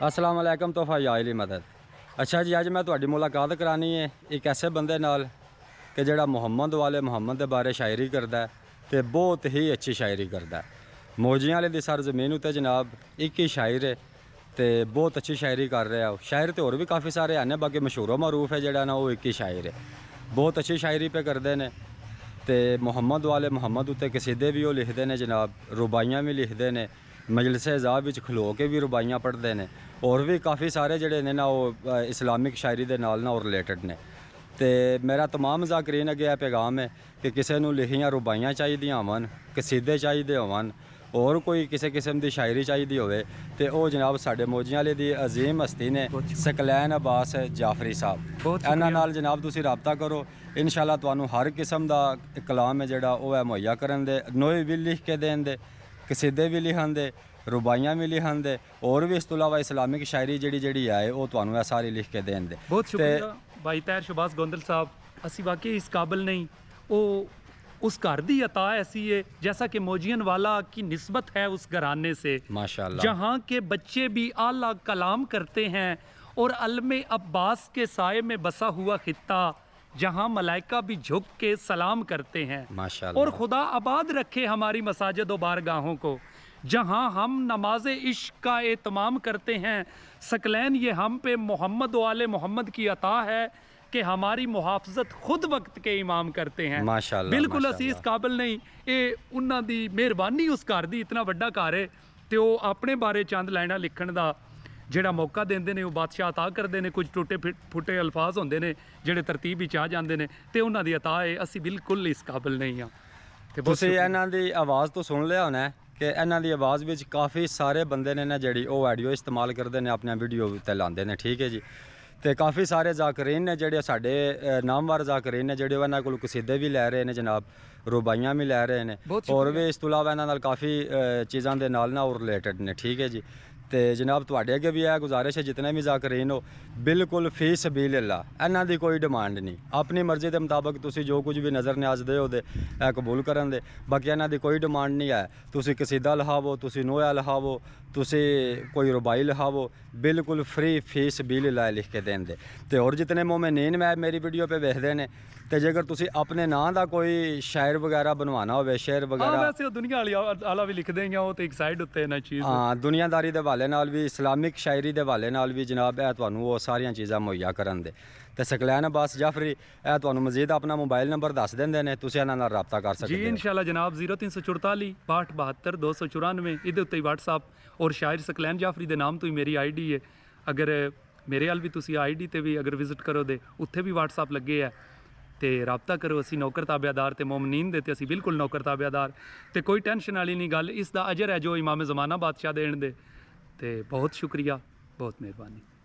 अस्सलाम वालेकुम तोहफा याइली मदद। अच्छा जी, अज मैं तुहाडी मुलाकात करानी है एक ऐसे बंदे नाल कि जिहड़ा मुहम्मद वाले मुहम्मद के बारे शायरी करदा है ते बहुत ही अच्छी शायरी करदा है। मौजियां वाले दी सरजमीन उत्ते जनाब एक ही शायर है ते बहुत अच्छी शायरी कर रहा है। शायर तो होर भी काफ़ी सारे हैं, बाकी मशहूर मरूफ है जिहड़ा ना वो एक ही शायर है, बहुत अच्छी शायरी पे करते हैं। तो मुहम्मद वाले मुहम्मद उत्ते कसीदे भी वो लिखते हैं जनाब, रुबाइयाँ भी लिखते हैं, मजलिस ज़ाब विच खलो के भी रुबाइयाँ पढ़ते हैं, और भी काफ़ी सारे जिहड़े ने ना वो इस्लामिक शायरी दे नाल ना वो रिलेटेड ने। तो मेरा तमाम ज़ाकरीन अगे यह पैगाम है कि किसी नूं लिखियां रुबाइयाँ चाहिदियां होवन, कसीदे चाहिए होवन, और कोई किसी किस्म की शायरी चाहिए होवे तो वह जनाब साडे मौजियां वाले दी अजीम हस्ती ने सकलैन अब्बास जाफरी साहब, इन्हां नाल जनाब तुसीं राबता करो। इंशाअल्लाह तुहानूं हर किस्म का कलाम है जिहड़ा वो है मुहैया करन दे, नोए भी लिख के देन दे, कसीदे भी लिखन दे, रुबाइयाँ भी लिखन दे, और भी इस तो इलावा इस्लामिक शायरी जी है वो तुहानूं ये सारी लिख के देन दे। बहुत शुक्रिया भाई ताहिर शहबाज गोंदल साहब। असी वाकई इस काबिल नहीं, वो उस घर दी अता ऐसी है जैसा कि मोजियन वाला की निस्बत है उस घराने से माशाअल्लाह, जहाँ के बच्चे भी आला कलाम करते हैं, और अलमे अब्बास के साए में बसा हुआ खित्ता जहाँ मलाइका भी झुक के सलाम करते हैं माशाअल्लाह। और खुदा आबाद रखे हमारी मसाजिद व बारगाहों को, जहाँ हम नमाज इश्क का एहतमाम करते हैं। सकलैन ये हम पे मोहम्मद वाले मोहम्मद की अता है कि हमारी मुहाफ़ज़त खुद वक्त के इमाम करते हैं माशाअल्लाह। बिल्कुल असी इस काबिल नहीं, ये उन्हां दी मेहरबानी उस घर दी इतना वड्डा घर है तो वो अपने बारे चंद लाइनां लिखण दा ਜਿਹੜਾ मौका देंदे ने, वो बादशाह अता करते हैं। कुछ टुटे फुटे अल्फाज होंदे ने ਜਿਹੜੇ तरतीब विच आ जांदे ने, ते उन्हां दी अता है, असी बिल्कुल इस काबिल नहीं हाँ। तुसीं इन्हां दी आवाज़ तो सुन लिया होना है कि इन्हां दी आवाज़ विच काफ़ी सारे बंदे ने ना जिहड़ी वो ऑडियो इस्तेमाल करते हैं, अपने वीडियो उत्ते लांदे ने, ठीक है जी। तो काफ़ी सारे ज़ाकरीन ने जिहड़े साडे नामवर ज़ाकरीन ने जिहड़े इन्हां कोल कसीदे भी लै रहे हैं जनाब, रुबाइयाँ भी लै रहे हैं, और भी इस तो इलावा इन्हां नाल काफ़ी चीज़ां दे नाल ना वो रिलेटेड ने, ठीक है जी। तो जनाब तुहाडे अगे भी यह गुजारिश है जितने भी ज़ाकरीन हो, बिल्कुल फी सबीलिल्लाह, इन्हां दी कोई डिमांड नहीं, अपनी मर्जी के मुताबिक तुसीं जो कुछ भी नज़र न्याज दे दे कबूल करन दे, बाकी इन्हां दी कोई डिमांड नहीं है। तुसीं कसीदा लिखावो, तुसीं नोया लिखावो, तुसीं कोई रुबाई लिखावो, बिल्कुल फ्री फी सबीलिल्लाह लिख के देन दे। तो और जितने मोमिनीन मैं मेरी वीडियो पे वेखदे ने, तो जेकर तुसीं अपने नाम का कोई शायर वगैरह बनवाना हो, शेर वगैरह, वैसे दुनिया आला भी लिख देंगे, वो तो एक साइड उत्ते ना चीज़, हाँ, दुनियादारी के हवाले नाल भी, इस्लामिक शायरी के हवाले नाल भी जनाब है तुहानूं वो सारियां चीज़ां मुहैया करन दे। तो सकलैन अब्बास जाफरी है तुहानूं मजीद अपना मोबाइल नंबर दस देंदे ने, तुसीं इन्हां नाल राबता कर सकदे जी इंशाअल्लाह जनाब। 0344 62 294 इहदे उत्ते व्हाट्सअप, और शायर सकलैन जाफरी के नाम तो ही मेरी ID है। अगर मेरे हाल भी तुसीं ID ते भी अगर विजिट करो दे, उत्थे भी व्हाट्सअप लगे है, तो राबता करो। असी नौकर ताबेदार तो मोमनीन दे ते असी बिल्कुल नौकर ताबेदार, तो कोई टेंशन वाली नहीं गल, इसका अजर है जो इमाम ज़माना बादशाह देन दे। तो बहुत शुक्रिया, बहुत मेहरबानी।